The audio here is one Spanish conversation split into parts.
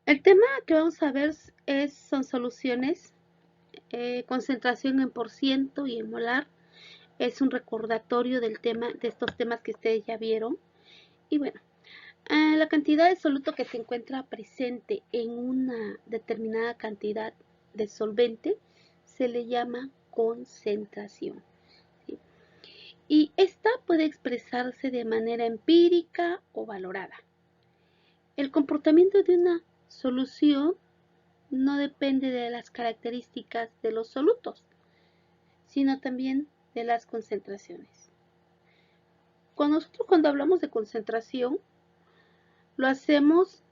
El tema que vamos a ver son soluciones, concentración en por ciento y en molar. Es un recordatorio del tema, de estos temas que ustedes ya vieron. Y bueno, la cantidad de soluto que se encuentra presente en una determinada cantidad de solvente se le llama concentración, ¿sí? Y esta puede expresarse de manera empírica o valorada. El comportamiento de una solución no depende de las características de los solutos, sino también de las concentraciones. Cuando hablamos de concentración, lo hacemos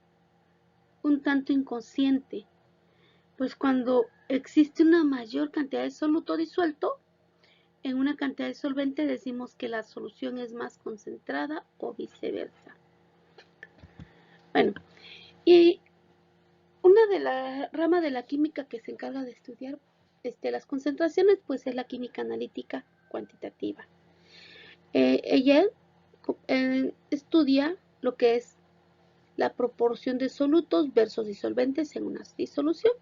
un tanto inconsciente, pues cuando existe una mayor cantidad de soluto disuelto en una cantidad de solvente, decimos que la solución es más concentrada o viceversa. Bueno, y una de la rama de la química que se encarga de estudiar las concentraciones, pues es la química analítica cuantitativa. Ella estudia lo que es la proporción de solutos versus disolventes en una disolución,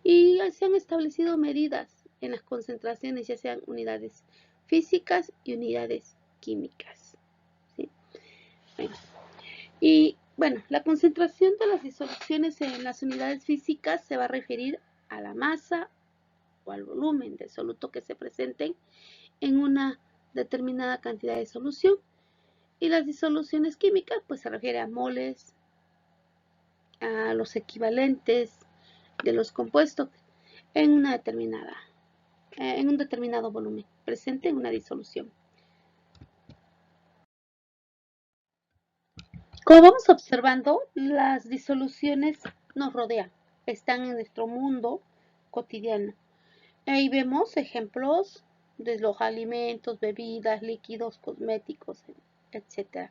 y se han establecido medidas en las concentraciones, ya sean unidades físicas y unidades químicas, ¿sí? Bueno, y bueno, la concentración de las disoluciones en las unidades físicas se va a referir a la masa o al volumen del soluto que se presenten en una determinada cantidad de solución. Y las disoluciones químicas pues se refiere a moles, a los equivalentes de los compuestos en una determinada, en un determinado volumen presente en una disolución. Como vamos observando, las disoluciones nos rodean, están en nuestro mundo cotidiano. Ahí vemos ejemplos de los alimentos, bebidas, líquidos, cosméticos, etc.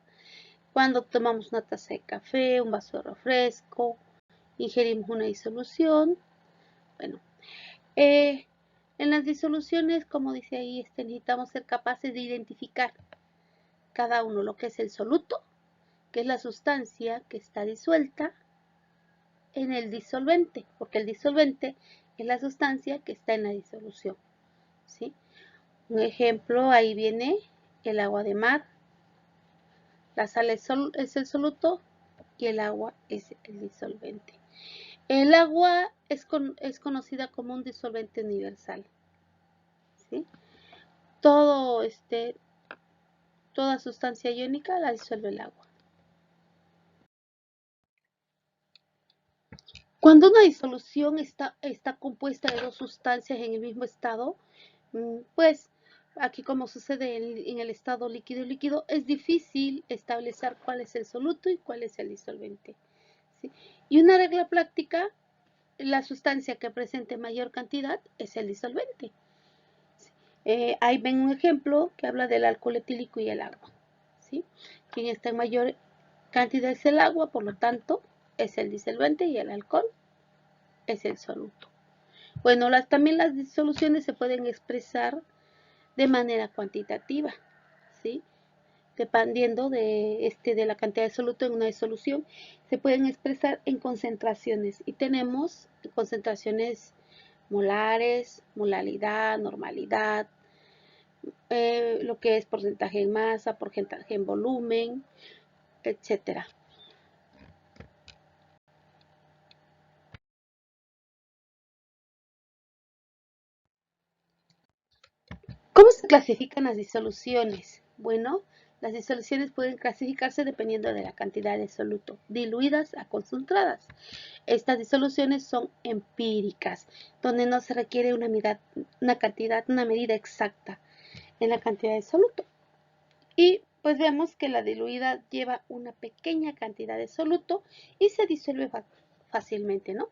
Cuando tomamos una taza de café, un vaso de refresco, ingerimos una disolución. Bueno, en las disoluciones, como dice ahí, necesitamos ser capaces de identificar cada uno lo que es el soluto, que es la sustancia que está disuelta en el disolvente, porque el disolvente es la sustancia que está en la disolución, ¿sí? Un ejemplo, ahí viene el agua de mar, la sal es el soluto y el agua es el disolvente. El agua es conocida como un disolvente universal, ¿sí? Toda sustancia iónica la disuelve el agua. Cuando una disolución está compuesta de dos sustancias en el mismo estado, pues aquí como sucede en el estado líquido, es difícil establecer cuál es el soluto y cuál es el disolvente, ¿sí? Y una regla práctica, la sustancia que presente mayor cantidad es el disolvente. Ahí ven un ejemplo que habla del alcohol etílico y el agua, ¿sí? Quien está en mayor cantidad es el agua, por lo tanto es el disolvente, y el alcohol es el soluto. Bueno, también las disoluciones se pueden expresar de manera cuantitativa, ¿sí? Dependiendo de la cantidad de soluto en una disolución, se pueden expresar en concentraciones, y tenemos concentraciones molares, molaridad, normalidad, lo que es porcentaje en masa, porcentaje en volumen, etcétera. ¿Cómo se clasifican las disoluciones? Bueno, las disoluciones pueden clasificarse dependiendo de la cantidad de soluto, diluidas a concentradas. Estas disoluciones son empíricas, donde no se requiere una medida exacta en la cantidad de soluto. Y pues vemos que la diluida lleva una pequeña cantidad de soluto y se disuelve fácilmente, ¿no?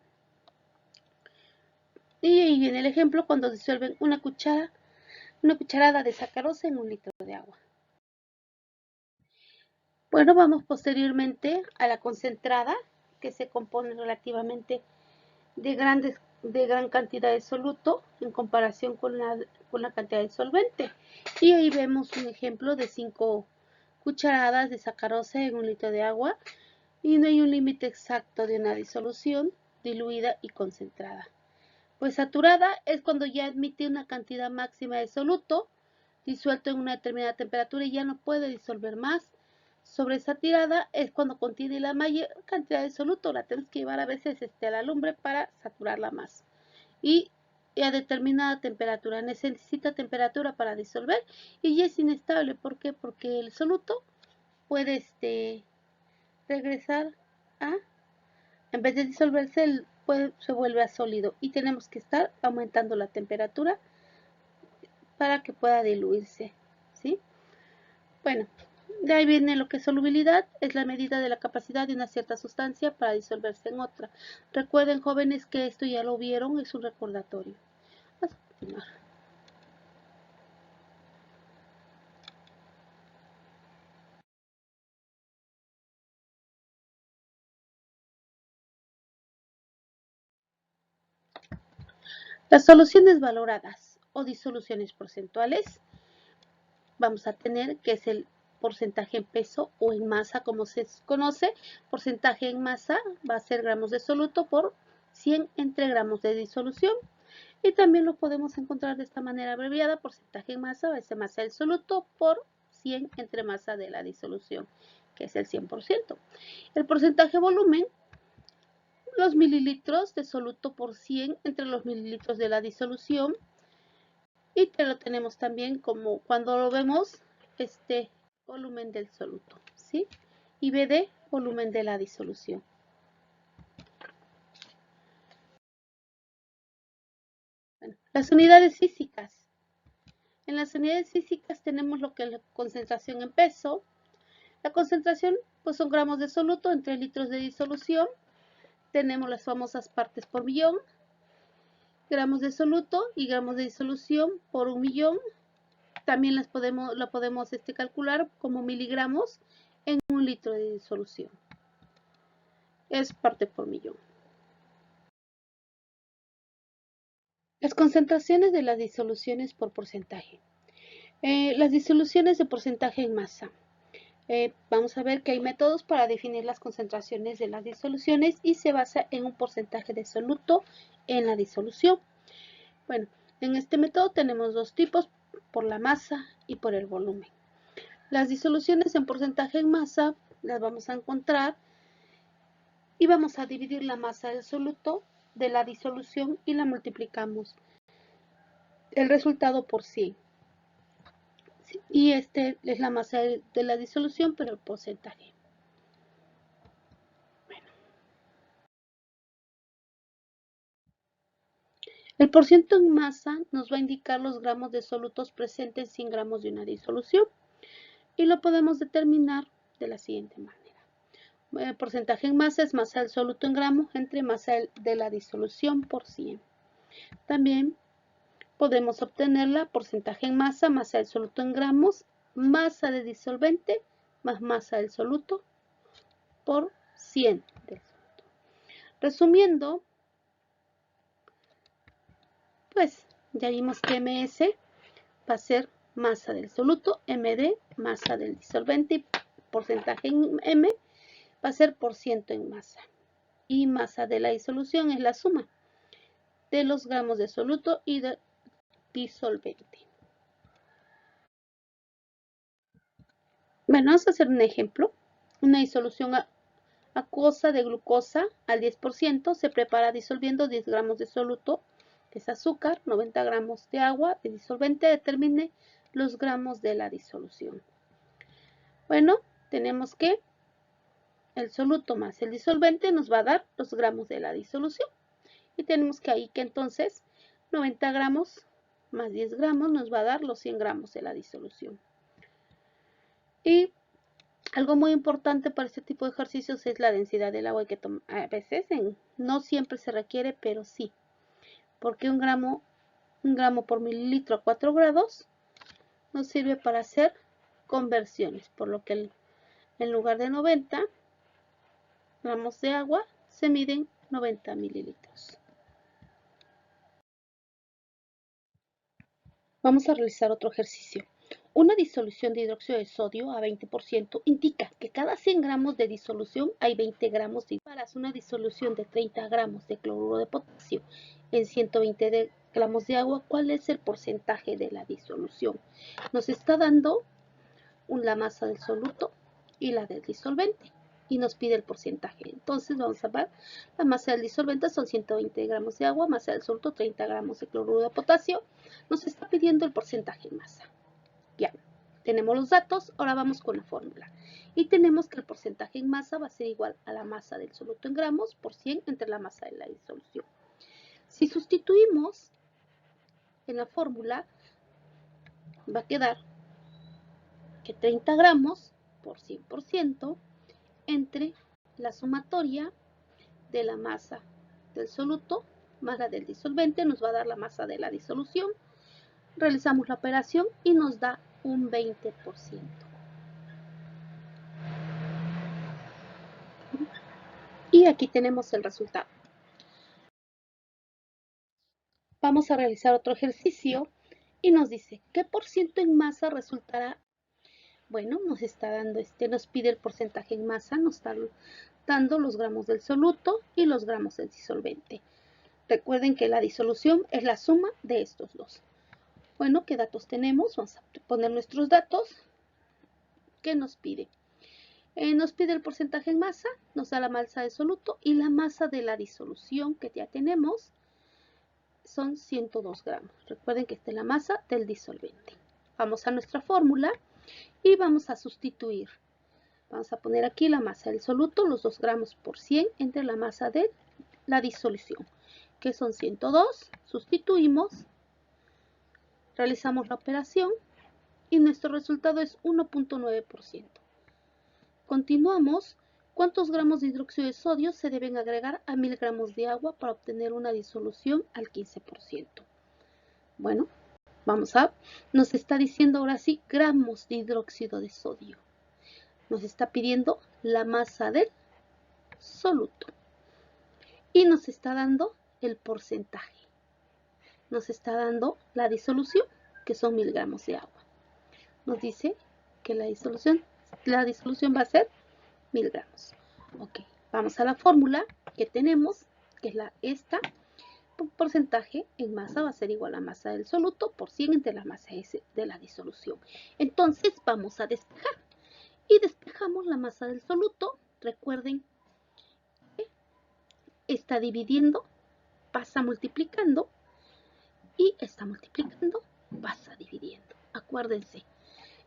Y ahí viene el ejemplo cuando disuelven una cucharada de sacarosa en 1 litro de agua. Bueno, vamos posteriormente a la concentrada, que se compone relativamente de gran cantidad de soluto en comparación con la cantidad de solvente. Y ahí vemos un ejemplo de 5 cucharadas de sacarosa en 1 litro de agua. Y no hay un límite exacto de una disolución diluida y concentrada. Pues saturada es cuando ya admite una cantidad máxima de soluto disuelto en una determinada temperatura y ya no puede disolver más. Sobresaturada es cuando contiene la mayor cantidad de soluto, la tenemos que llevar a veces a la lumbre para saturarla más. Y a determinada temperatura, necesita temperatura para disolver y ya es inestable. ¿Por qué? Porque el soluto puede regresar a, en vez de disolverse, se vuelve a sólido y tenemos que estar aumentando la temperatura para que pueda diluirse, ¿sí? Bueno, de ahí viene lo que es solubilidad, es la medida de la capacidad de una cierta sustancia para disolverse en otra. Recuerden, jóvenes, que esto ya lo vieron, es un recordatorio. Vamos a continuar. Las soluciones valoradas o disoluciones porcentuales vamos a tener que es el porcentaje en peso o en masa, como se conoce. Porcentaje en masa va a ser gramos de soluto por 100 entre gramos de disolución. Y también lo podemos encontrar de esta manera abreviada: porcentaje en masa va a ser masa del soluto por 100 entre masa de la disolución, que es el 100%. El porcentaje volumen, los mililitros de soluto por 100 entre los mililitros de la disolución. Y te lo tenemos también como cuando lo vemos, volumen del soluto, ¿sí? Y BD, volumen de la disolución. Bueno, las unidades físicas. En las unidades físicas tenemos lo que es la concentración en peso. La concentración pues son gramos de soluto entre litros de disolución. Tenemos las famosas partes por millón, gramos de soluto y gramos de disolución por 1.000.000. También la podemos calcular como miligramos en 1 litro de disolución. Es parte por millón. Las concentraciones de las disoluciones por porcentaje. Las disoluciones de porcentaje en masa. Vamos a ver que hay métodos para definir las concentraciones de las disoluciones y se basa en un porcentaje de soluto en la disolución. Bueno, en este método tenemos dos tipos, por la masa y por el volumen. Las disoluciones en porcentaje en masa las vamos a encontrar y vamos a dividir la masa del soluto de la disolución y la multiplicamos el resultado por 100. Y es la masa de la disolución, pero el porcentaje. Bueno. El porciento en masa nos va a indicar los gramos de solutos presentes en 100 gramos de una disolución y lo podemos determinar de la siguiente manera. El porcentaje en masa es masa del soluto en gramos entre masa de la disolución por 100. También podemos obtenerla porcentaje en masa, masa del soluto en gramos, masa de disolvente más masa del soluto por 100 del soluto. Resumiendo, pues ya vimos que MS va a ser masa del soluto, MD masa del disolvente y porcentaje en M va a ser por ciento en masa. Y masa de la disolución es la suma de los gramos de soluto y de disolvente. Bueno, vamos a hacer un ejemplo. Una disolución acuosa de glucosa al 10% se prepara disolviendo 10 gramos de soluto, que es azúcar, 90 gramos de agua de disolvente. Determine los gramos de la disolución. Bueno, tenemos que el soluto más el disolvente nos va a dar los gramos de la disolución. Y tenemos que ahí que entonces 90 gramos más 10 gramos nos va a dar los 100 gramos de la disolución. Y algo muy importante para este tipo de ejercicios es la densidad del agua que a veces no siempre se requiere, pero sí. Porque un gramo por mililitro a 4 grados nos sirve para hacer conversiones. Por lo que en lugar de 90 gramos de agua se miden 90 mililitros. Vamos a realizar otro ejercicio. Una disolución de hidróxido de sodio a 20% indica que cada 100 gramos de disolución hay 20 gramos de hidróxido. Para una disolución de 30 gramos de cloruro de potasio en 120 gramos de agua, ¿cuál es el porcentaje de la disolución? Nos está dando la masa del soluto y la del disolvente y nos pide el porcentaje. Entonces vamos a ver, la masa del disolvente son 120 gramos de agua, masa del soluto 30 gramos de cloruro de potasio. Nos está pidiendo el porcentaje en masa. Ya, tenemos los datos, ahora vamos con la fórmula. Y tenemos que el porcentaje en masa va a ser igual a la masa del soluto en gramos por 100 entre la masa de la disolución. Si sustituimos en la fórmula, va a quedar que 30 gramos por 100% entre la sumatoria de la masa del soluto más la del disolvente, nos va a dar la masa de la disolución. Realizamos la operación y nos da un 20%. Y aquí tenemos el resultado. Vamos a realizar otro ejercicio y nos dice, ¿qué por ciento en masa resultará? Bueno, nos está dando nos pide el porcentaje en masa, nos está dando los gramos del soluto y los gramos del disolvente. Recuerden que la disolución es la suma de estos dos. Bueno, ¿qué datos tenemos? Vamos a poner nuestros datos. ¿Qué nos pide? Nos pide el porcentaje en masa, nos da la masa de soluto y la masa de la disolución que ya tenemos son 102 gramos. Recuerden que esta es la masa del disolvente. Vamos a nuestra fórmula y vamos a sustituir. Vamos a poner aquí la masa del soluto, los 2 gramos por 100 entre la masa de la disolución, que son 102. Sustituimos, realizamos la operación y nuestro resultado es 1.9%. Continuamos. ¿Cuántos gramos de hidróxido de sodio se deben agregar a 1000 gramos de agua para obtener una disolución al 15%? Bueno, nos está diciendo ahora sí gramos de hidróxido de sodio. Nos está pidiendo la masa del soluto. Y nos está dando el porcentaje. Nos está dando la disolución, que son 1000 gramos de agua. Nos dice que la disolución va a ser 1000 gramos. Ok, vamos a la fórmula que tenemos, que es esta. Porcentaje en masa va a ser igual a masa del soluto por 100 entre la masa de la disolución. Entonces vamos a despejar. Y despejamos la masa del soluto. Recuerden que está dividiendo, pasa multiplicando. Y está multiplicando, pasa dividiendo. Acuérdense.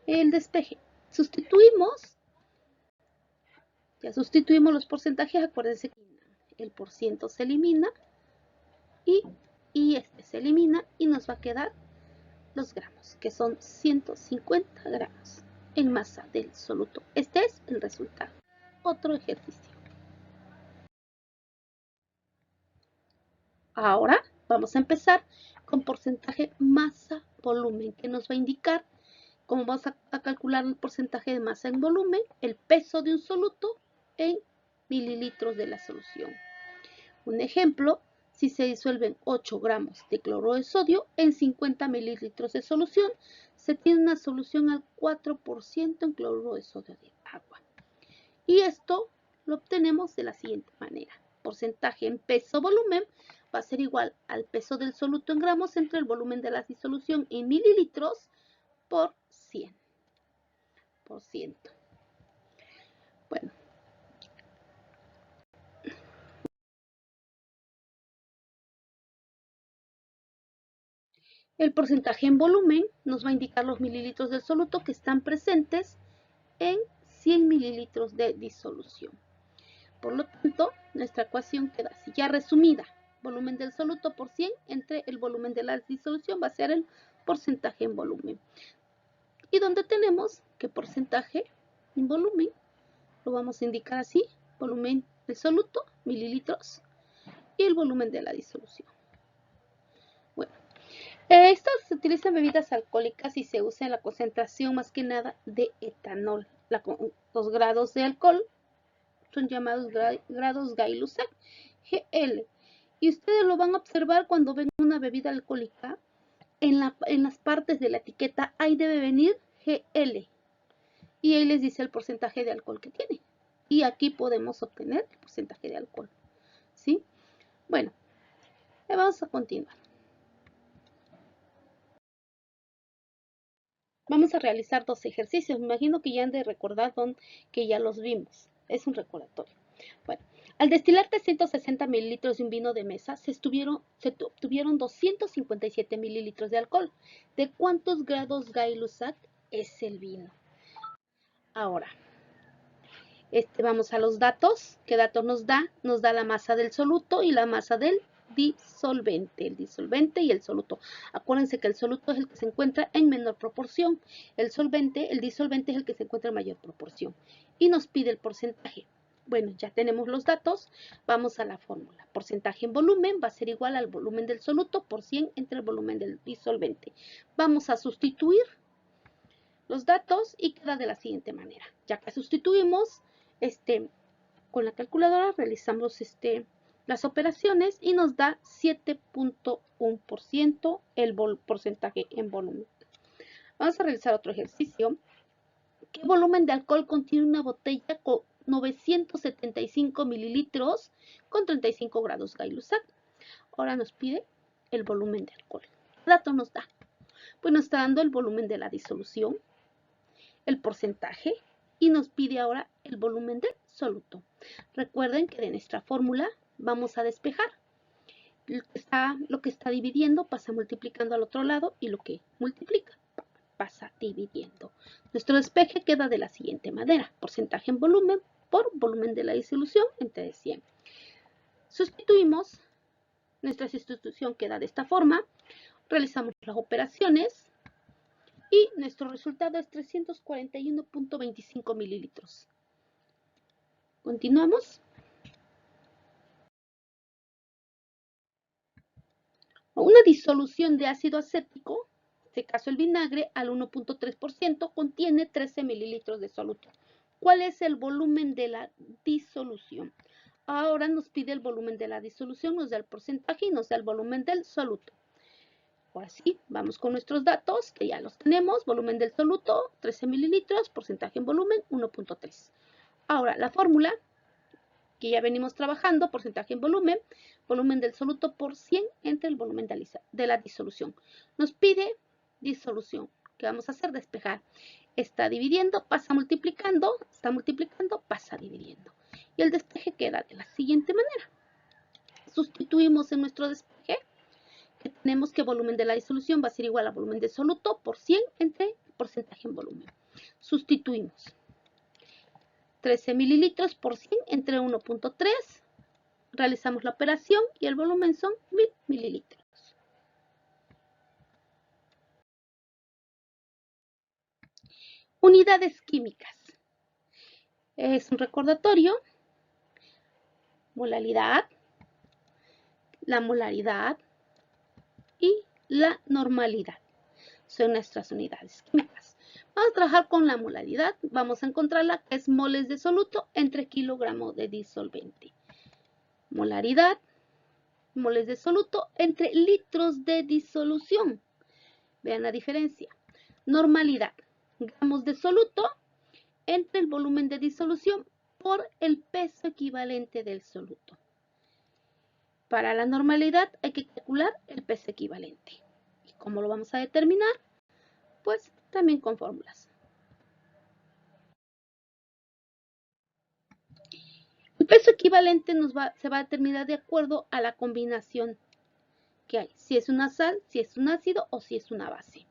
El despeje. Ya sustituimos los porcentajes. Acuérdense que el porciento se elimina. Y este se elimina y nos va a quedar los gramos, que son 150 gramos en masa del soluto. Este es el resultado. Otro ejercicio. Ahora vamos a empezar con porcentaje masa-volumen, que nos va a indicar cómo vamos a calcular el porcentaje de masa en volumen, el peso de un soluto en mililitros de la solución. Un ejemplo, si se disuelven 8 gramos de cloruro de sodio en 50 mililitros de solución, se tiene una solución al 4% en cloruro de sodio de agua. Y esto lo obtenemos de la siguiente manera. Porcentaje en peso-volumen va a ser igual al peso del soluto en gramos entre el volumen de la disolución en mililitros por 100%. Bueno. El porcentaje en volumen nos va a indicar los mililitros del soluto que están presentes en 100 mililitros de disolución. Por lo tanto, nuestra ecuación queda así, ya resumida. Volumen del soluto por 100 entre el volumen de la disolución va a ser el porcentaje en volumen. Y donde tenemos que porcentaje en volumen, lo vamos a indicar así, volumen del soluto, mililitros, y el volumen de la disolución. Bueno, estas se utilizan en bebidas alcohólicas y se usa en la concentración más que nada de etanol. Los grados de alcohol son llamados grados Gay-Lussac, GL. Y ustedes lo van a observar cuando ven una bebida alcohólica. En las partes de la etiqueta ahí debe venir Gl. Y ahí les dice el porcentaje de alcohol que tiene. Y aquí podemos obtener el porcentaje de alcohol. ¿Sí? Bueno, vamos a continuar. Vamos a realizar dos ejercicios. Me imagino que ya han de recordar que ya los vimos. Es un recordatorio. Bueno, al destilar 360 mililitros de un vino de mesa, se obtuvieron 257 mililitros de alcohol. ¿De cuántos grados Gay-Lussac es el vino? Ahora, vamos a los datos. ¿Qué datos nos da? Nos da la masa del soluto y la masa del disolvente. El disolvente y el soluto. Acuérdense que el soluto es el que se encuentra en menor proporción. El disolvente es el que se encuentra en mayor proporción. Y nos pide el porcentaje. Bueno, ya tenemos los datos. Vamos a la fórmula. Porcentaje en volumen va a ser igual al volumen del soluto por 100 entre el volumen del disolvente. Vamos a sustituir los datos y queda de la siguiente manera. Ya que sustituimos, con la calculadora realizamos las operaciones y nos da 7.1% el porcentaje en volumen. Vamos a realizar otro ejercicio. ¿Qué volumen de alcohol contiene una botella con 975 mililitros con 35 grados Gay-Lussac? Ahora nos pide el volumen de alcohol. ¿Qué dato nos da? Pues nos está dando el volumen de la disolución, el porcentaje y nos pide ahora el volumen del soluto. Recuerden que de nuestra fórmula vamos a despejar. Lo que está dividiendo pasa multiplicando al otro lado y lo que multiplica pasa dividiendo. Nuestro despeje queda de la siguiente manera. Porcentaje en volumen por volumen de la disolución entre 100. Sustituimos. Nuestra sustitución queda de esta forma. Realizamos las operaciones. Y nuestro resultado es 341.25 mililitros. Continuamos. Una disolución de ácido acético, en este caso el vinagre, al 1.3% contiene 13 mililitros de soluto. ¿Cuál es el volumen de la disolución? Ahora nos pide el volumen de la disolución, nos da el porcentaje y nos da el volumen del soluto. Ahora sí, vamos con nuestros datos, que ya los tenemos. Volumen del soluto, 13 mililitros, porcentaje en volumen, 1.3. Ahora, la fórmula que ya venimos trabajando, porcentaje en volumen del soluto por 100 entre el volumen de la disolución. Nos pide disolución. ¿Qué vamos a hacer? Despejar. Está dividiendo, pasa multiplicando, está multiplicando, pasa dividiendo. Y el despeje queda de la siguiente manera. Sustituimos en nuestro despeje, que tenemos que volumen de la disolución va a ser igual a volumen del soluto por 100 entre porcentaje en volumen. Sustituimos. 13 mililitros por 100 entre 1.3. Realizamos la operación y el volumen son 1000 mililitros. Unidades químicas. Es un recordatorio. Molaridad, la molaridad y la normalidad. Son nuestras unidades químicas. Vamos a trabajar con la molaridad. Vamos a encontrarla, que es moles de soluto entre kilogramo de disolvente. Molaridad, moles de soluto entre litros de disolución. Vean la diferencia. Normalidad, gramos de soluto entre el volumen de disolución por el peso equivalente del soluto. Para la normalidad hay que calcular el peso equivalente. ¿Y cómo lo vamos a determinar? Pues también con fórmulas. El peso equivalente se va a determinar de acuerdo a la combinación que hay. Si es una sal, si es un ácido o si es una base.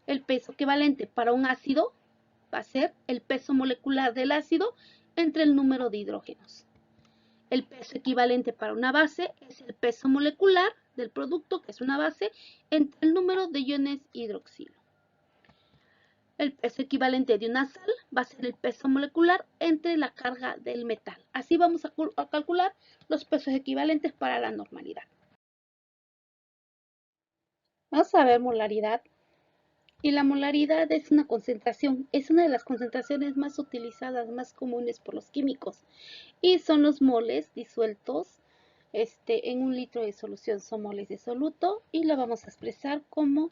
El peso equivalente para un ácido va a ser el peso molecular del ácido entre el número de hidrógenos. El peso equivalente para una base es el peso molecular del producto, que es una base, entre el número de iones hidroxilo. El peso equivalente de una sal va a ser el peso molecular entre la carga del metal. Así vamos a calcular los pesos equivalentes para la normalidad. Vamos a ver molaridad. Y la molaridad es una concentración, es una de las concentraciones más utilizadas, más comunes por los químicos. Y son los moles disueltos en un litro de solución son moles de soluto y la vamos a expresar como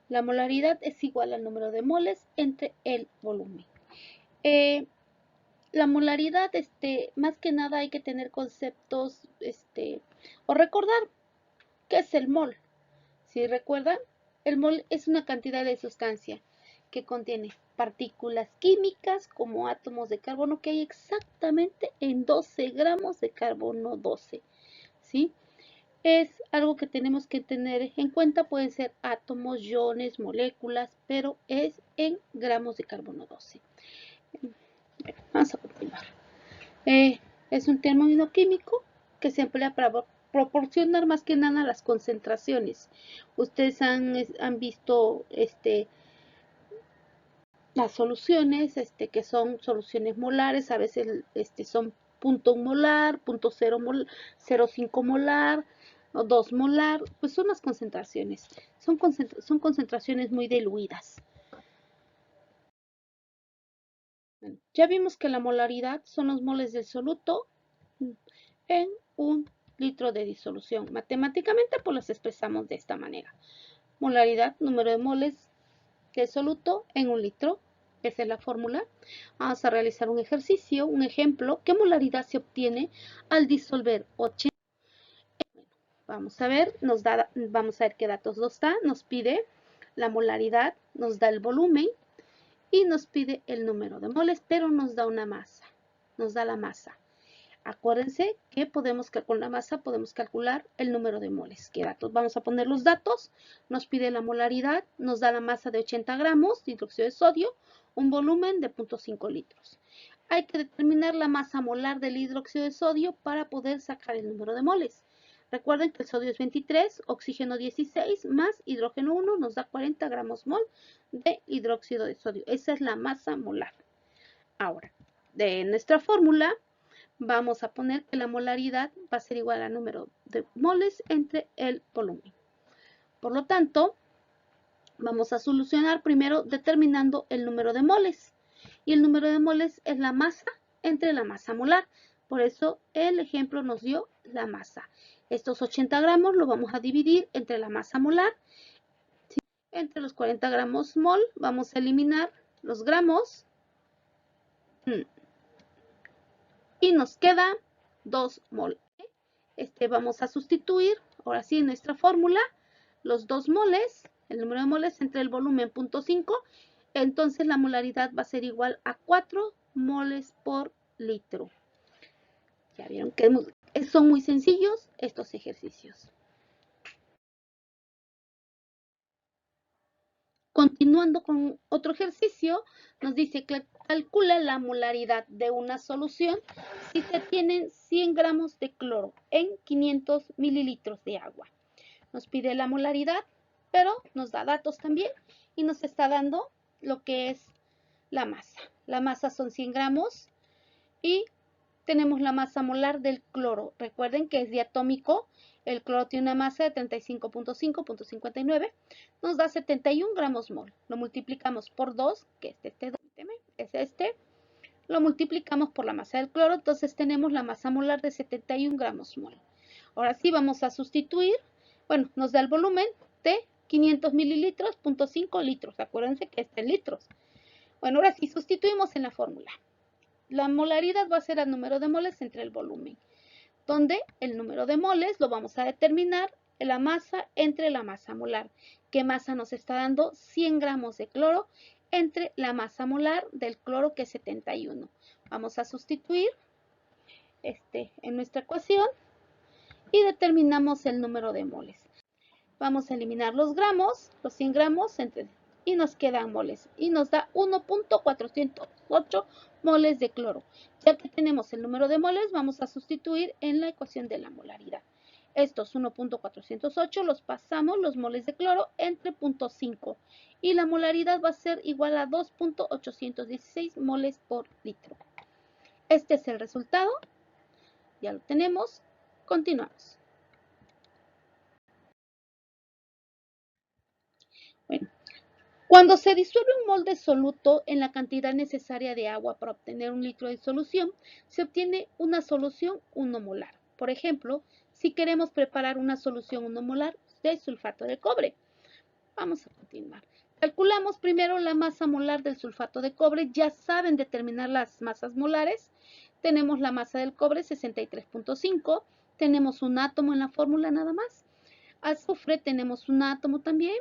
la molaridad es igual al número de moles entre el volumen. La molaridad, más que nada hay que tener conceptos, o recordar qué es el mol. Si recuerdan, el mol es una cantidad de sustancia que contiene partículas químicas como átomos de carbono que hay exactamente en 12 gramos de carbono 12, ¿sí? Es algo que tenemos que tener en cuenta, pueden ser átomos, iones, moléculas, pero es en gramos de carbono 12. Bueno, vamos a continuar. Es un término químico que se emplea para proporcionar más que nada las concentraciones. Ustedes han visto las soluciones, que son soluciones molares, a veces son 0.1 molar, 0.0 molar, 0.5 molar o 2 molar, pues son las concentraciones. Son concentraciones muy diluidas. Bueno, ya vimos que la molaridad son los moles del soluto en un litro de disolución. Matemáticamente pues los expresamos de esta manera. Molaridad, número de moles de soluto en un litro. Esa es la fórmula. Vamos a realizar un ejercicio, un ejemplo. ¿Qué molaridad se obtiene al disolver 80? Vamos a ver, vamos a ver qué datos nos da. Nos pide la molaridad, nos da el volumen y nos pide el número de moles, pero nos da una masa. Nos da la masa. Acuérdense que con la masa podemos calcular el número de moles. ¿Qué datos? Vamos a poner los datos. Nos pide la molaridad, nos da la masa de 80 gramos de hidróxido de sodio, un volumen de 0.5 litros. Hay que determinar la masa molar del hidróxido de sodio para poder sacar el número de moles. Recuerden que el sodio es 23, oxígeno 16, más hidrógeno 1 nos da 40 gramos mol de hidróxido de sodio. Esa es la masa molar. Ahora, de nuestra fórmula, vamos a poner que la molaridad va a ser igual al número de moles entre el volumen. Por lo tanto, vamos a solucionar primero determinando el número de moles. Y el número de moles es la masa entre la masa molar. Por eso el ejemplo nos dio la masa. Estos 80 gramos lo vamos a dividir entre la masa molar. ¿Sí? Entre los 40 gramos mol vamos a eliminar los gramos. Y nos queda 2 mol. Vamos a sustituir, ahora sí, en nuestra fórmula, los 2 moles, el número de moles entre el volumen 0.5, entonces la molaridad va a ser igual a 4 moles por litro. Ya vieron que son muy sencillos estos ejercicios. Continuando con otro ejercicio, nos dice que calcula la molaridad de una solución si se tienen 100 gramos de cloro en 500 mililitros de agua. Nos pide la molaridad, pero nos da datos también y nos está dando lo que es la masa. La masa son 100 gramos y tenemos la masa molar del cloro. Recuerden que es diatómico. El cloro tiene una masa de 35.5.59. Nos da 71 gramos mol. Lo multiplicamos por 2, que es Lo multiplicamos por la masa del cloro. Entonces tenemos la masa molar de 71 gramos mol. Ahora sí vamos a sustituir. Bueno, nos da el volumen de 500 mililitros, 0.5 litros. Acuérdense que es en litros. Bueno, ahora sí sustituimos en la fórmula. La molaridad va a ser el número de moles entre el volumen, donde el número de moles lo vamos a determinar en la masa entre la masa molar. ¿Qué masa nos está dando? 100 gramos de cloro entre la masa molar del cloro, que es 71. Vamos a sustituir en nuestra ecuación y determinamos el número de moles. Vamos a eliminar los gramos, los 100 gramos, y nos quedan moles. Y nos da 1.408 moles de cloro. Ya que tenemos el número de moles, vamos a sustituir en la ecuación de la molaridad. Estos 1.408 los pasamos, los moles de cloro, entre 0.5. Y la molaridad va a ser igual a 2.816 moles por litro. Este es el resultado. Ya lo tenemos. Continuamos. Bueno, cuando se disuelve un mol de soluto en la cantidad necesaria de agua para obtener un litro de solución, se obtiene una solución 1 molar. Por ejemplo, si queremos preparar una solución 1 molar de sulfato de cobre. Vamos a continuar. Calculamos primero la masa molar del sulfato de cobre. Ya saben determinar las masas molares. Tenemos la masa del cobre 63.5. Tenemos un átomo en la fórmula nada más. Azufre tenemos un átomo también.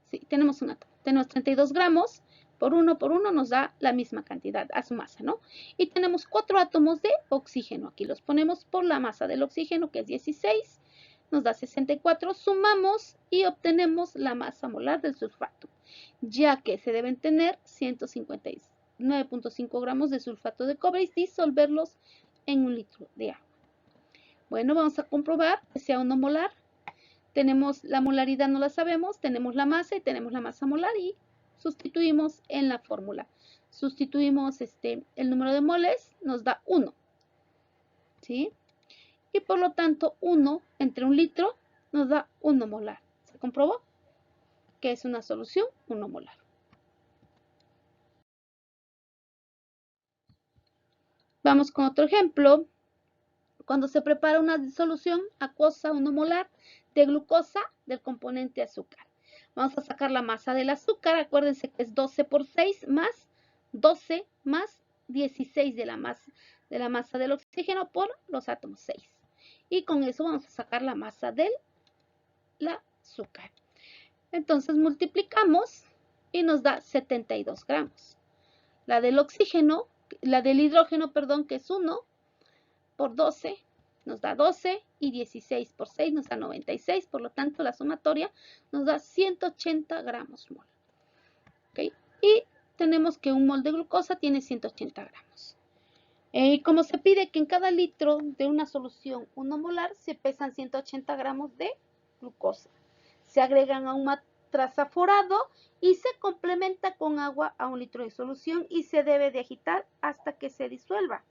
Sí, tenemos un átomo. Tenemos 32 gramos. Por uno nos da la misma cantidad a su masa, ¿no? Y tenemos 4 átomos de oxígeno. Aquí los ponemos por la masa del oxígeno, que es 16. Nos da 64, sumamos y obtenemos la masa molar del sulfato, ya que se deben tener 159.5 gramos de sulfato de cobre y disolverlos en 1 litro de agua. Bueno, vamos a comprobar que sea 1 molar. Tenemos la molaridad, no la sabemos, tenemos la masa y tenemos la masa molar y sustituimos en la fórmula. Sustituimos el número de moles, nos da 1, ¿sí? Y por lo tanto 1 entre 1 litro nos da 1 molar. ¿Se comprobó? Que es una solución 1 molar. Vamos con otro ejemplo. Cuando se prepara una disolución acuosa 1 molar de glucosa del componente azúcar. Vamos a sacar la masa del azúcar. Acuérdense que es 12 por 6 más 12 más 16 de la masa del oxígeno por los átomos 6. Y con eso vamos a sacar la masa del azúcar. Entonces multiplicamos y nos da 72 gramos. La del hidrógeno, perdón, que es 1 por 12, nos da 12 y 16 por 6 nos da 96. Por lo tanto, la sumatoria nos da 180 gramos mol. ¿Okay? Y tenemos que un mol de glucosa tiene 180 gramos. Como se pide que en cada litro de una solución 1 molar se pesan 180 gramos de glucosa. Se agregan a un trazaforado y se complementa con agua a 1 litro de solución y se debe de agitar hasta que se disuelva.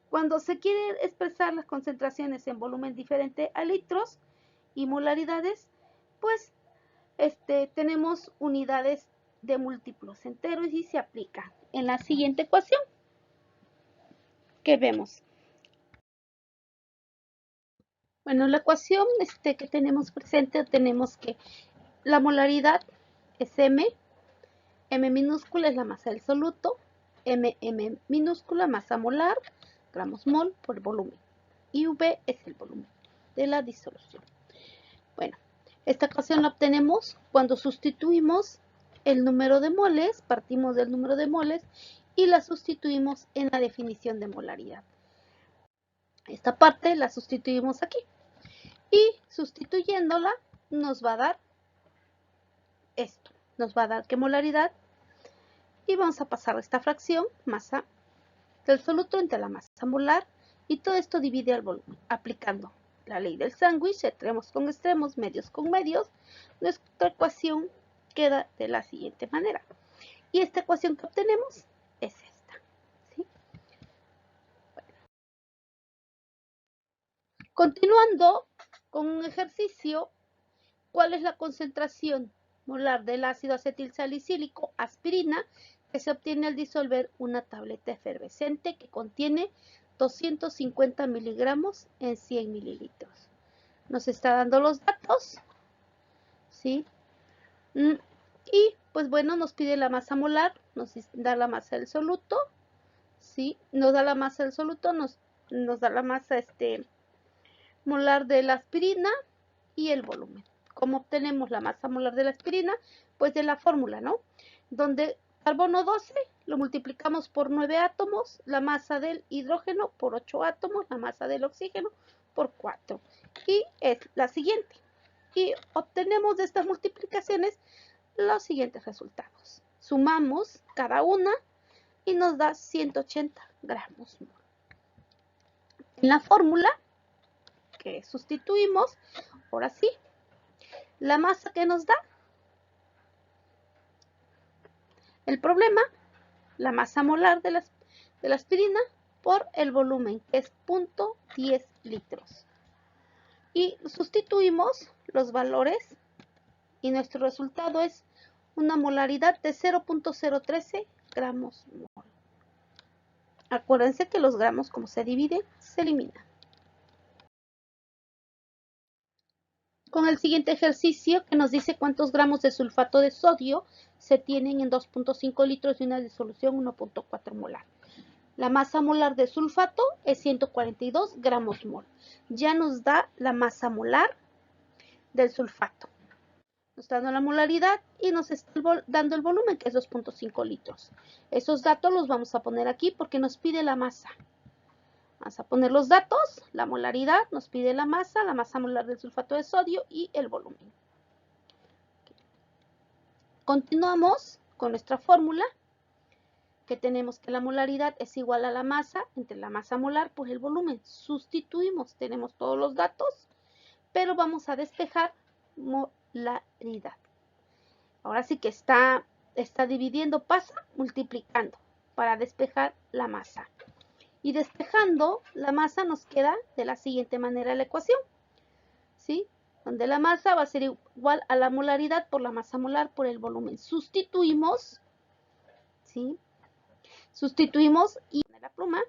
Cuando se quiere expresar las concentraciones en volumen diferente a litros y molaridades, pues tenemos unidades de múltiplos enteros y se aplica en la siguiente ecuación que vemos. Bueno, la ecuación que tenemos presente, tenemos que la molaridad es M minúscula es la masa del soluto, M minúscula, masa molar, gramos mol por volumen, y V es el volumen de la disolución. Bueno, esta ecuación la obtenemos cuando sustituimos el número de moles, partimos del número de moles y la sustituimos en la definición de molaridad. Esta parte la sustituimos aquí y sustituyéndola nos va a dar esto, nos va a dar qué molaridad y vamos a pasar esta fracción, masa del soluto entre la masa molar y todo esto divide al volumen, aplicando la ley del sándwich, extremos con extremos, medios con medios. Nuestra ecuación queda de la siguiente manera. Y esta ecuación que obtenemos es esta. ¿Sí? Bueno. Continuando con un ejercicio, ¿cuál es la concentración molar del ácido acetilsalicílico, aspirina, que se obtiene al disolver una tableta efervescente que contiene 250 miligramos en 100 mililitros? Nos está dando los datos, ¿sí? Y pues bueno, nos pide la masa molar, nos da la masa del soluto, ¿sí? Nos da la masa del soluto, nos da la masa molar de la aspirina y el volumen. ¿Cómo obtenemos la masa molar de la aspirina? Pues de la fórmula, ¿no? Donde carbono 12 lo multiplicamos por 9 átomos, la masa del hidrógeno por 8 átomos, la masa del oxígeno por 4. Y es la siguiente. Y obtenemos de estas multiplicaciones los siguientes resultados. Sumamos cada una y nos da 180 gramos. En la fórmula que sustituimos, ahora sí, la masa que nos da el problema, la masa molar de la aspirina por el volumen, que es 0.10 litros. Y sustituimos los valores y nuestro resultado es una molaridad de 0.013 gramos mol. Acuérdense que los gramos, como se dividen, se eliminan. con el siguiente ejercicio que nos dice cuántos gramos de sulfato de sodio se tienen en 2.5 litros de una disolución 1.4 molar. La masa molar de sulfato es 142 gramos mol. Ya nos da la masa molar del sulfato. Nos está dando la molaridad y nos está dando el volumen, que es 2.5 litros. Esos datos los vamos a poner aquí porque nos pide la masa. Vamos a poner los datos, la molaridad, nos pide la masa molar del sulfato de sodio y el volumen. Continuamos con nuestra fórmula, que tenemos que la molaridad es igual a la masa entre la masa molar por el volumen. Sustituimos, tenemos todos los datos, pero vamos a despejar molaridad. Ahora sí que está dividiendo, pasa multiplicando para despejar la masa. Y despejando la masa nos queda de la siguiente manera la ecuación, ¿sí? Donde la masa va a ser igual a la molaridad por la masa molar por el volumen. Sustituimos, ¿sí? Sustituimos y en la pluma,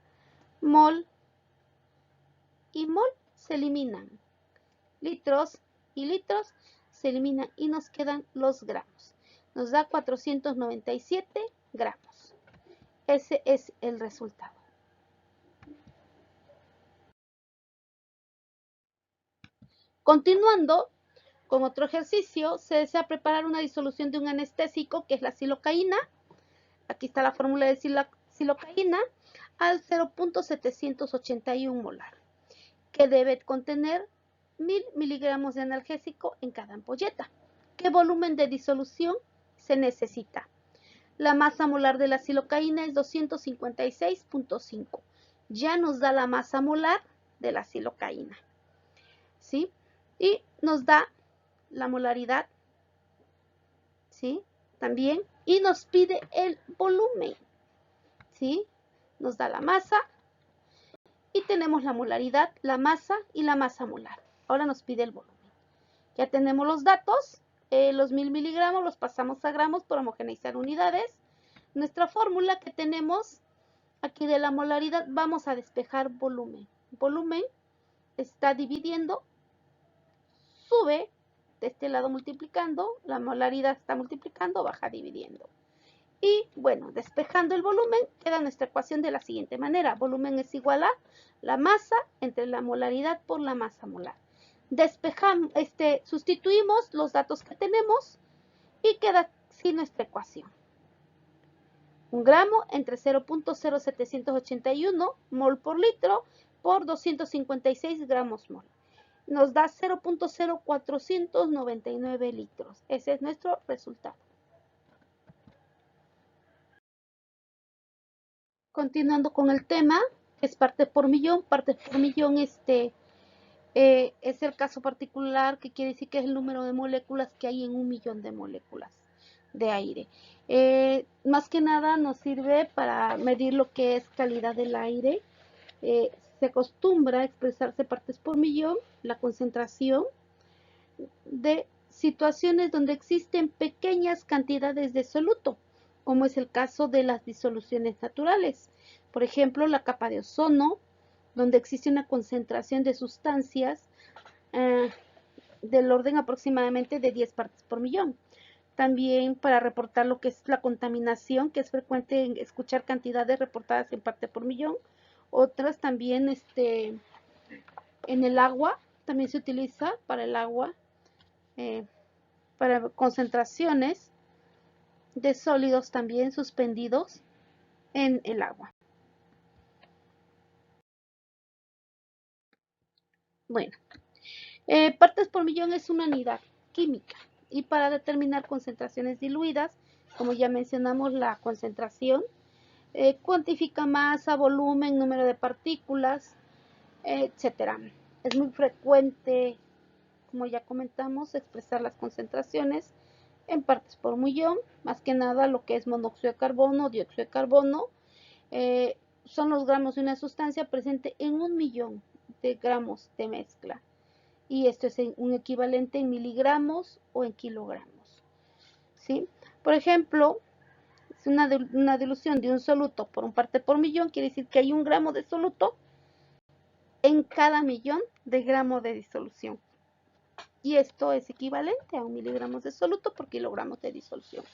mol y mol se eliminan. Litros y litros se eliminan y nos quedan los gramos. Nos da 497 gramos. Ese es el resultado. Continuando con otro ejercicio, se desea preparar una disolución de un anestésico que es la silocaína. Aquí está la fórmula de silocaína al 0.781 molar, que debe contener 1000 miligramos de analgésico en cada ampolleta. ¿Qué volumen de disolución se necesita? La masa molar de la silocaína es 256.5. Ya nos da la masa molar de la silocaína, ¿sí? Y nos da la molaridad, ¿sí? También, y nos pide el volumen, ¿sí? Nos da la masa y tenemos la molaridad, la masa y la masa molar. Ahora nos pide el volumen. Ya tenemos los datos, los 1000 miligramos los pasamos a gramos por homogeneizar unidades. Nuestra fórmula que tenemos aquí de la molaridad, vamos a despejar volumen. Volumen está dividiendo, sube de este lado multiplicando, la molaridad está multiplicando, baja dividiendo. Y bueno, despejando el volumen, queda nuestra ecuación de la siguiente manera. Volumen es igual a la masa entre la molaridad por la masa molar. Despejamos, sustituimos los datos que tenemos y queda así nuestra ecuación. 1 gramo entre 0.0781 mol por litro por 256 gramos mol. Nos da 0.0499 litros. Ese es nuestro resultado. Continuando con el tema, es parte por millón. Parte por millón es el caso particular, que quiere decir que es el número de moléculas que hay en 1 millón de moléculas de aire. Más que nada nos sirve para medir lo que es calidad del aire. Se acostumbra a expresarse partes por millón, la concentración de situaciones donde existen pequeñas cantidades de soluto, como es el caso de las disoluciones naturales. Por ejemplo, la capa de ozono, donde existe una concentración de sustancias del orden aproximadamente de 10 partes por millón. También para reportar lo que es la contaminación, que es frecuente escuchar cantidades reportadas en parte por millón. Otras también en el agua, también se utiliza para el agua, para concentraciones de sólidos también suspendidos en el agua. Bueno, partes por millón es una unidad química y para determinar concentraciones diluidas, como ya mencionamos, la concentración cuantifica masa, volumen, número de partículas, etcétera. Es muy frecuente, como ya comentamos, expresar las concentraciones en partes por millón, más que nada lo que es monóxido de carbono, dióxido de carbono, son los gramos de una sustancia presente en 1 millón de gramos de mezcla. Y esto es un equivalente en miligramos o en kilogramos, ¿sí? Por ejemplo, es una dilución de un soluto por un parte por millón, quiere decir que hay 1 gramo de soluto en cada millón de gramos de disolución. Y esto es equivalente a 1 miligramos de soluto por kilogramos de disolución.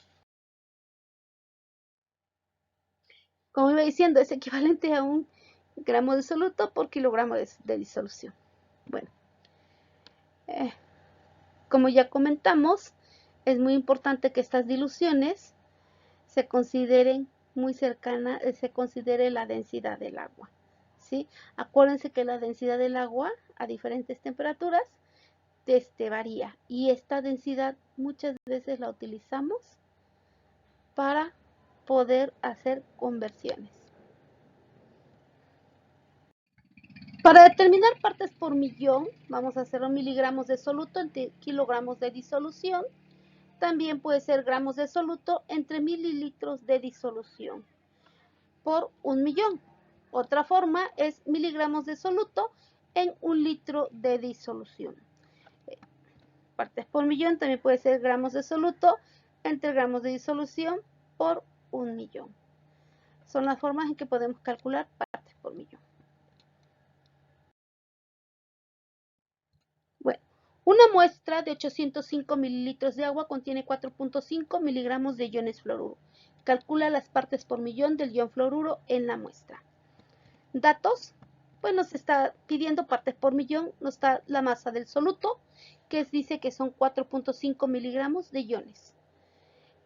Como iba diciendo, es equivalente a 1 gramo de soluto por kilogramo de disolución. Bueno, como ya comentamos, es muy importante que estas diluciones se consideren muy cercanas, se considere la densidad del agua, ¿sí? Acuérdense que la densidad del agua a diferentes temperaturas varía, y esta densidad muchas veces la utilizamos para poder hacer conversiones. Para determinar partes por millón, vamos a hacer miligramos de soluto entre kilogramos de disolución. También puede ser gramos de soluto entre mililitros de disolución por 1 millón. Otra forma es miligramos de soluto en 1 litro de disolución. Partes por millón también puede ser gramos de soluto entre gramos de disolución por 1 millón. Son las formas en que podemos calcular partes por millón. Bueno, una muestra de 805 mililitros de agua contiene 4.5 miligramos de iones fluoruro. Calcula las partes por millón del ion fluoruro en la muestra. Datos, pues nos está pidiendo partes por millón, nos está la masa del soluto, que dice que son 4.5 miligramos de iones.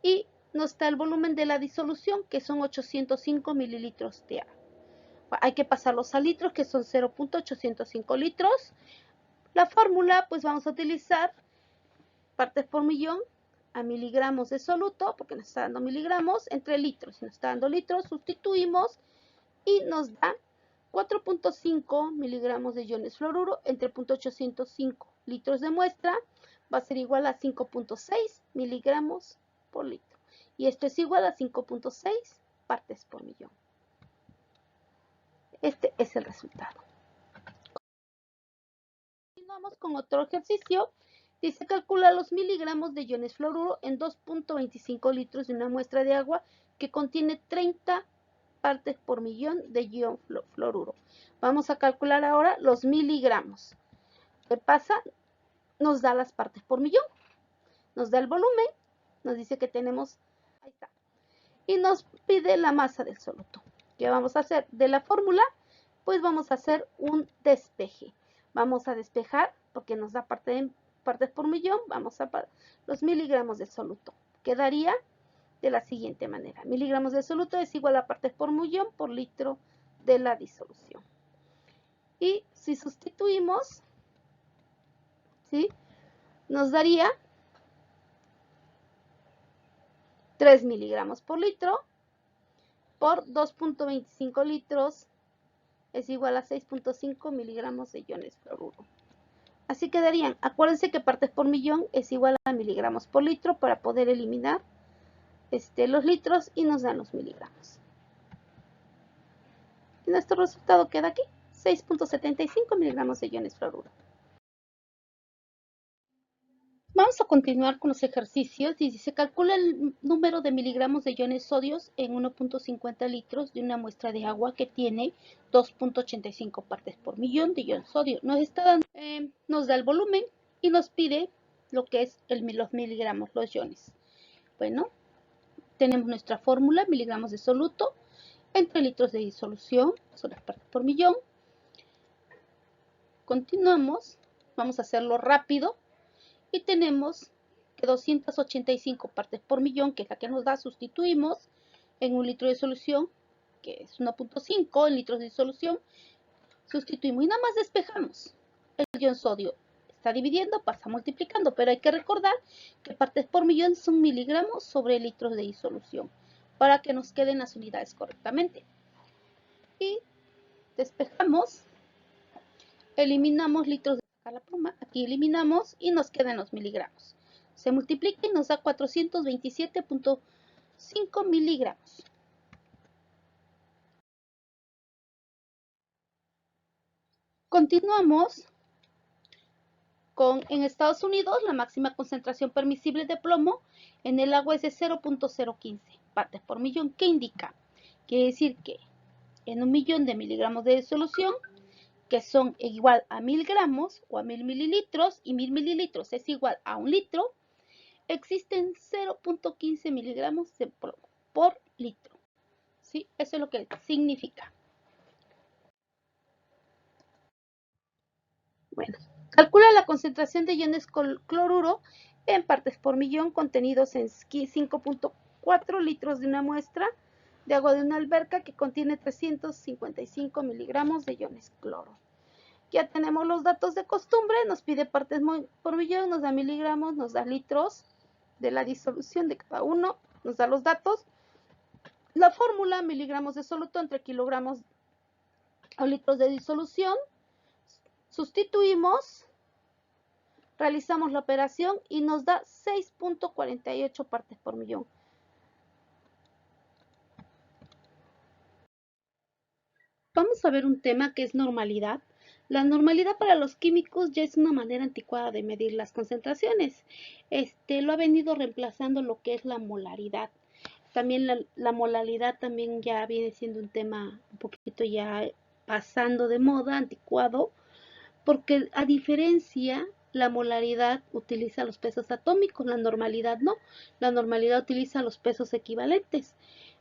Y nos está el volumen de la disolución, que son 805 mililitros de agua. Hay que pasarlos a litros, que son 0.805 litros. La fórmula, pues vamos a utilizar partes por millón a miligramos de soluto, porque nos está dando miligramos, entre litros. Si nos está dando litros, sustituimos y nos da 4.5 miligramos de iones fluoruro entre 0.805 litros de muestra, va a ser igual a 5.6 miligramos por litro. Y esto es igual a 5.6 partes por millón. Este es el resultado. Continuamos con otro ejercicio. Dice, calcula los miligramos de iones fluoruro en 2.25 litros de una muestra de agua que contiene 30 partes por millón de ion fluoruro. Vamos a calcular ahora los miligramos. ¿Qué pasa? Nos da las partes por millón, nos da el volumen, nos dice que tenemos, ahí está, y nos pide la masa del soluto. ¿Qué vamos a hacer? De la fórmula, pues vamos a hacer un despeje. Vamos a despejar, porque nos da partes por millón, vamos a los miligramos de soluto. Quedaría de la siguiente manera: miligramos de soluto es igual a partes por millón por litro de la disolución. Y si sustituimos, ¿sí?, nos daría 3 miligramos por litro por 2.25 litros es igual a 6.5 miligramos de iones fluoruro. Así quedarían. Acuérdense que partes por millón es igual a miligramos por litro para poder eliminar los litros, y nos dan los miligramos. Y nuestro resultado queda aquí, 6.75 miligramos de iones fluoruro. Vamos a continuar con los ejercicios y se calcula el número de miligramos de iones sodios en 1.50 litros de una muestra de agua que tiene 2.85 partes por millón de ion sodio. Nos da el volumen y nos pide lo que es los miligramos, los iones. Bueno, tenemos nuestra fórmula: miligramos de soluto entre litros de disolución, son las partes por millón. Continuamos, vamos a hacerlo rápido. Y tenemos que 285 partes por millón, que es la que nos da, sustituimos en 1 litro de solución, que es 1.5 en litros de disolución, sustituimos y nada más despejamos. El ion sodio está dividiendo, pasa multiplicando, pero hay que recordar que partes por millón son miligramos sobre litros de disolución, para que nos queden las unidades correctamente. Y despejamos, eliminamos litros de la pluma, aquí eliminamos y nos quedan los miligramos. Se multiplica y nos da 427.5 miligramos. Continuamos con, en Estados Unidos, la máxima concentración permisible de plomo en el agua es de 0.015 partes por millón. ¿Qué indica? Quiere decir que en 1 millón de miligramos de disolución que son igual a 1000 gramos o a 1000 mililitros, y 1000 mililitros es igual a 1 litro, existen 0.15 miligramos de plomo por litro. ¿Sí? Eso es lo que significa. Bueno, calcula la concentración de iones cloruro en partes por millón contenidos en 5.4 litros de una muestra de agua de una alberca que contiene 355 miligramos de iones cloro. Ya tenemos los datos de costumbre, nos pide partes por millón, nos da miligramos, nos da litros de la disolución de cada uno, nos da los datos. La fórmula, miligramos de soluto entre kilogramos o litros de disolución. Sustituimos, realizamos la operación y nos da 6.48 partes por millón. Vamos a ver un tema que es normalidad. La normalidad para los químicos ya es una manera anticuada de medir las concentraciones. Lo ha venido reemplazando lo que es la molaridad. También la molaridad también ya viene siendo un tema un poquito ya pasando de moda, anticuado, porque a diferencia, la molaridad utiliza los pesos atómicos, la normalidad no. La normalidad utiliza los pesos equivalentes.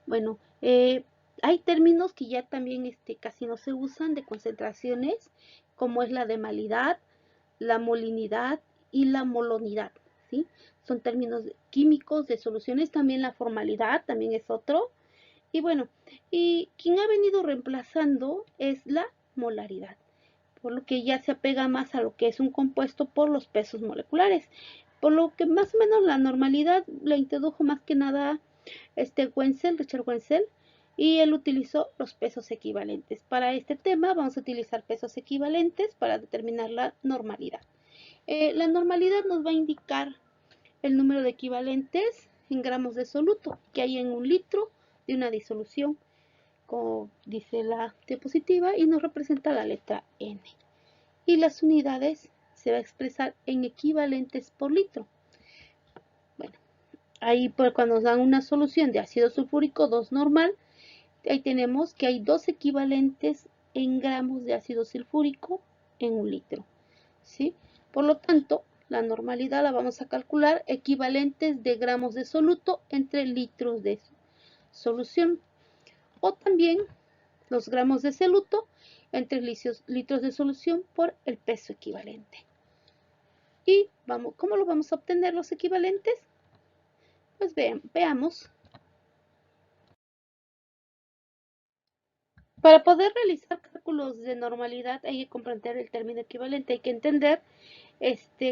Bueno, hay términos que ya también casi no se usan de concentraciones, como es la demalidad, la molinidad y la molonidad, ¿sí? Son términos químicos de soluciones. También la formalidad también es otro. Y bueno, y quien ha venido reemplazando es la molaridad, por lo que ya se apega más a lo que es un compuesto por los pesos moleculares, por lo que más o menos la normalidad la introdujo más que nada Richard Wenzel, y él utilizó los pesos equivalentes. Para este tema vamos a utilizar pesos equivalentes para determinar la normalidad. La normalidad nos va a indicar el número de equivalentes en gramos de soluto que hay en un litro de una disolución, como dice la diapositiva, y nos representa la letra N. Y las unidades se va a expresar en equivalentes por litro. Bueno, ahí cuando nos dan una solución de ácido sulfúrico 2 normal, ahí tenemos que hay 2 equivalentes en gramos de ácido sulfúrico en un litro, ¿sí? Por lo tanto, la normalidad la vamos a calcular equivalentes de gramos de soluto entre litros de solución, o también los gramos de soluto entre litros de solución por el peso equivalente. Y vamos, ¿cómo lo vamos a obtener los equivalentes? Pues veamos. Para poder realizar cálculos de normalidad hay que comprender el término equivalente, hay que entender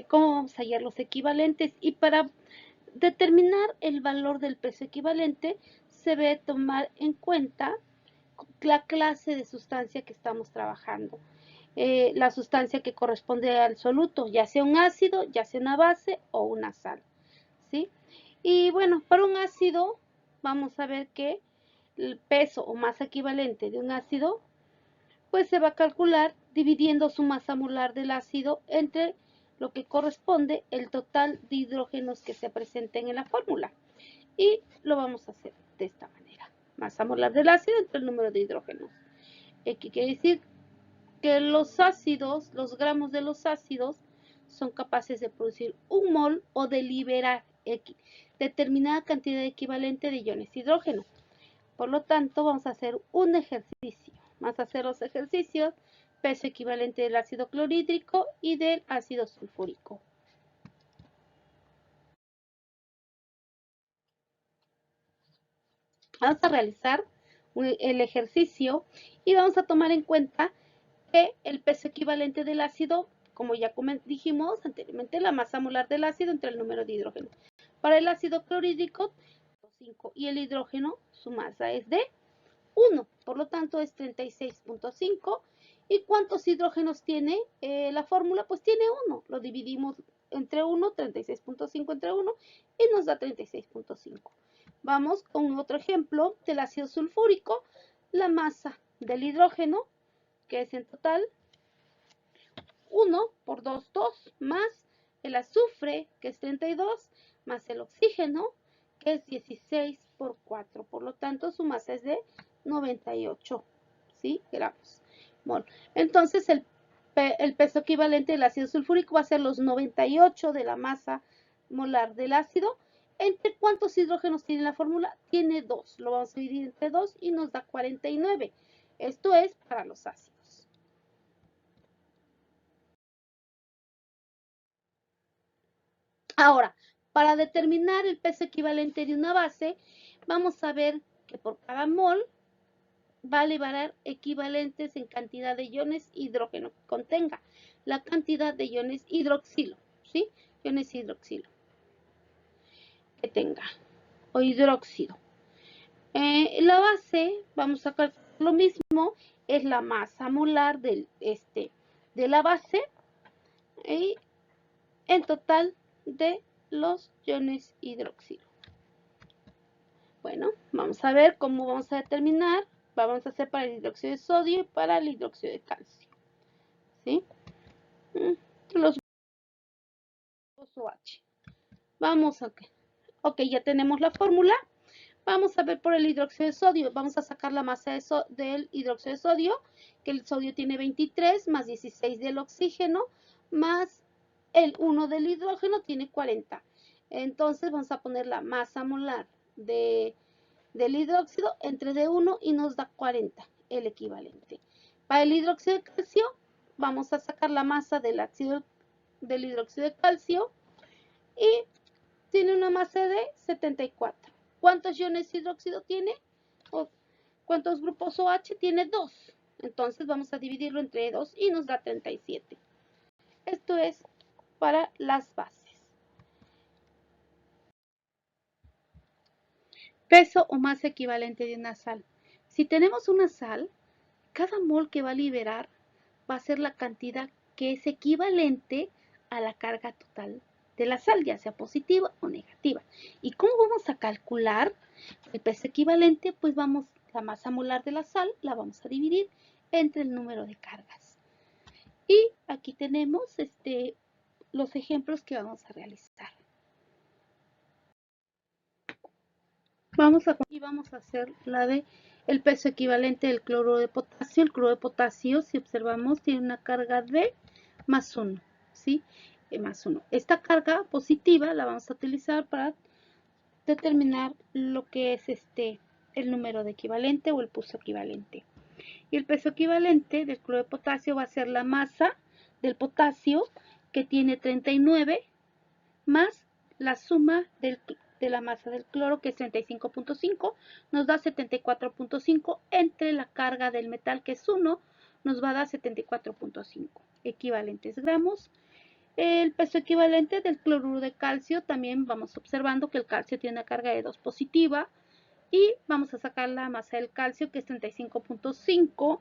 cómo vamos a hallar los equivalentes, y para determinar el valor del peso equivalente se debe tomar en cuenta la clase de sustancia que estamos trabajando. La sustancia que corresponde al soluto, ya sea un ácido, ya sea una base o una sal, ¿sí? Y bueno, para un ácido vamos a ver que el peso o masa equivalente de un ácido pues se va a calcular dividiendo su masa molar del ácido entre lo que corresponde el total de hidrógenos que se presenten en la fórmula. Y lo vamos a hacer de esta manera. Masa molar del ácido entre el número de hidrógenos. ¿Qué quiere decir? Que los ácidos, los gramos de los ácidos, son capaces de producir un mol o de liberar determinada cantidad equivalente de iones de hidrógeno. Por lo tanto, vamos a hacer un ejercicio. Vamos a hacer los ejercicios, peso equivalente del ácido clorhídrico y del ácido sulfúrico. Vamos a realizar el ejercicio y vamos a tomar en cuenta que el peso equivalente del ácido, como ya dijimos anteriormente, la masa molar del ácido entre el número de hidrógeno. Para el ácido clorhídrico, 5, y el hidrógeno, su masa es de 1, por lo tanto es 36.5. ¿Y cuántos hidrógenos tiene la fórmula? Pues tiene 1, lo dividimos entre 1, 36.5 entre 1, y nos da 36.5. Vamos con otro ejemplo del ácido sulfúrico. La masa del hidrógeno, que es en total 1 por 2, 2, más el azufre, que es 32, más el oxígeno, que es 16 por 4. Por lo tanto, su masa es de 98, ¿sí? gramos. mol. Entonces el peso equivalente del ácido sulfúrico va a ser los 98 de la masa molar del ácido. ¿Entre cuántos hidrógenos tiene la fórmula? Tiene 2. Lo vamos a dividir entre 2 y nos da 49. Esto es para los ácidos. Ahora, para determinar el peso equivalente de una base, vamos a ver que por cada mol va a liberar equivalentes en cantidad de iones hidrógeno que contenga. La cantidad de iones hidroxilo, ¿sí? Iones hidroxilo que tenga, o hidróxido. La base, vamos a sacar lo mismo, es la masa molar de la base y en total de los iones hidroxilo. Bueno, vamos a ver cómo vamos a determinar. Vamos a hacer para el hidróxido de sodio y para el hidróxido de calcio. ¿Sí? Los OH. Vamos a... Ok, ya tenemos la fórmula. Vamos a ver por el hidróxido de sodio. Vamos a sacar la masa del hidróxido de sodio, que el sodio tiene 23, más 16 del oxígeno, más el 1 del hidrógeno tiene 40. Entonces vamos a poner la masa molar del hidróxido entre D1 y nos da 40, el equivalente. Para el hidróxido de calcio, vamos a sacar la masa del hidróxido de calcio y tiene una masa de 74. ¿Cuántos iones hidróxido tiene? ¿Cuántos grupos OH? Tiene 2. Entonces vamos a dividirlo entre 2 y nos da 37. Esto es para las bases. Peso o masa equivalente de una sal. Si tenemos una sal, cada mol que va a liberar va a ser la cantidad que es equivalente a la carga total de la sal, ya sea positiva o negativa. ¿Y cómo vamos a calcular el peso equivalente? Pues la masa molar de la sal la vamos a dividir entre el número de cargas. Y aquí tenemos los ejemplos que vamos a realizar. Vamos a hacer la de el peso equivalente del cloruro de potasio. El cloruro de potasio, si observamos, tiene una carga de más 1, ¿sí? Más 1. Esta carga positiva la vamos a utilizar para determinar lo que es el número de equivalente o el peso equivalente. Y el peso equivalente del cloruro de potasio va a ser la masa del potasio, que tiene 39, más la suma de la masa del cloro, que es 35.5, nos da 74.5, entre la carga del metal, que es 1, nos va a dar 74.5 equivalentes gramos. El peso equivalente del cloruro de calcio, también vamos observando que el calcio tiene una carga de 2 positiva, y vamos a sacar la masa del calcio, que es 35.5,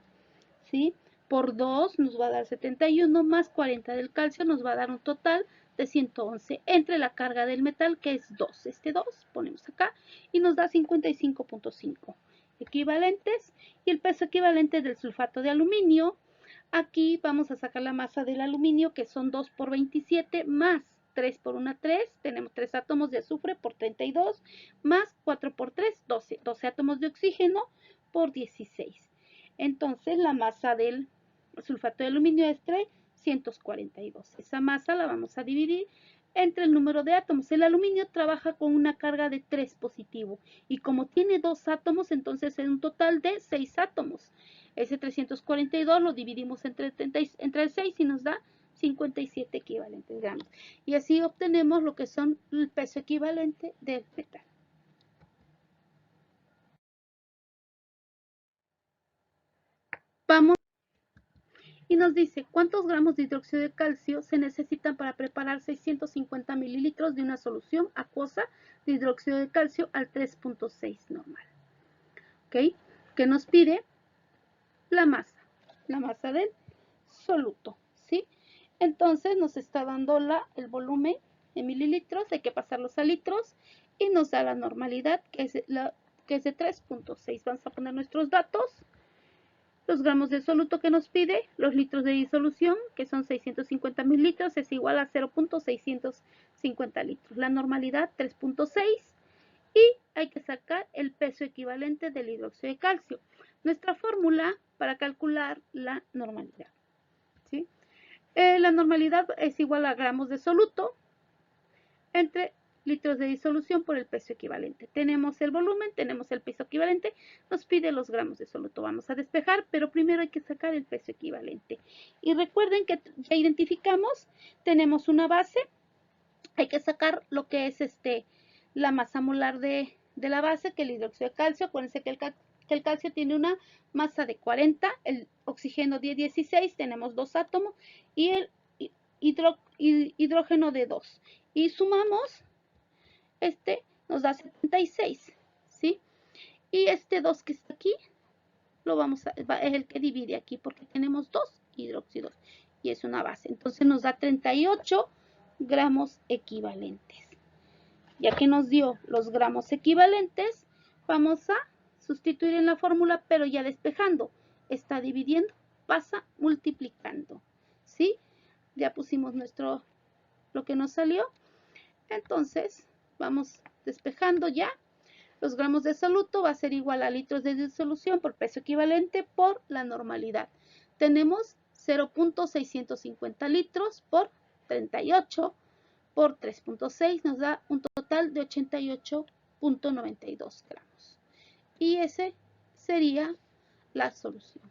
¿sí? Por 2 nos va a dar 71, más 40 del calcio nos va a dar un total de 111, entre la carga del metal, que es 2. 2 ponemos acá y nos da 55.5 equivalentes. Y el peso equivalente del sulfato de aluminio, aquí vamos a sacar la masa del aluminio, que son 2 por 27, más 3 por 1, 3, tenemos 3 átomos de azufre por 32, más 4 por 3, 12, 12 átomos de oxígeno por 16. Entonces la masa del sulfato de aluminio es 342. Esa masa la vamos a dividir entre el número de átomos. El aluminio trabaja con una carga de 3 positivo y como tiene 2 átomos, entonces es un total de 6 átomos. Ese 342 lo dividimos entre el 6 y nos da 57 equivalentes gramos. Y así obtenemos lo que son el peso equivalente del metal. Vamos y nos dice cuántos gramos de hidróxido de calcio se necesitan para preparar 650 mililitros de una solución acuosa de hidróxido de calcio al 3.6 normal. ¿Ok? Que nos pide la masa del soluto, ¿sí? Entonces nos está dando el volumen en mililitros, hay que pasarlos a litros y nos da la normalidad, que es de 3.6. Vamos a poner nuestros datos. Los gramos de soluto que nos pide, los litros de disolución, que son 650 mililitros, es igual a 0.650 litros. La normalidad 3.6 y hay que sacar el peso equivalente del hidróxido de calcio. Nuestra fórmula para calcular la normalidad. ¿Sí? La normalidad es igual a gramos de soluto entre litros de disolución por el peso equivalente. Tenemos el volumen, tenemos el peso equivalente, nos pide los gramos de soluto. Vamos a despejar, pero primero hay que sacar el peso equivalente. Y recuerden que ya identificamos, tenemos una base, hay que sacar lo que es la masa molar de la base, que el hidróxido de calcio. Acuérdense que el calcio tiene una masa de 40, el oxígeno de 16, tenemos 2 átomos, y el hidrógeno de 2. Y sumamos, nos da 76, ¿sí? Y 2 que está aquí, es el que divide aquí, porque tenemos 2 hidróxidos y es una base. Entonces nos da 38 gramos equivalentes. Ya que nos dio los gramos equivalentes, vamos a sustituir en la fórmula, pero ya despejando. Está dividiendo, pasa multiplicando, ¿sí? Ya pusimos lo que nos salió. Entonces, vamos despejando ya. Los gramos de soluto va a ser igual a litros de disolución por peso equivalente por la normalidad. Tenemos 0.650 litros por 38 por 3.6 nos da un total de 88.92 gramos. Y ese sería la solución.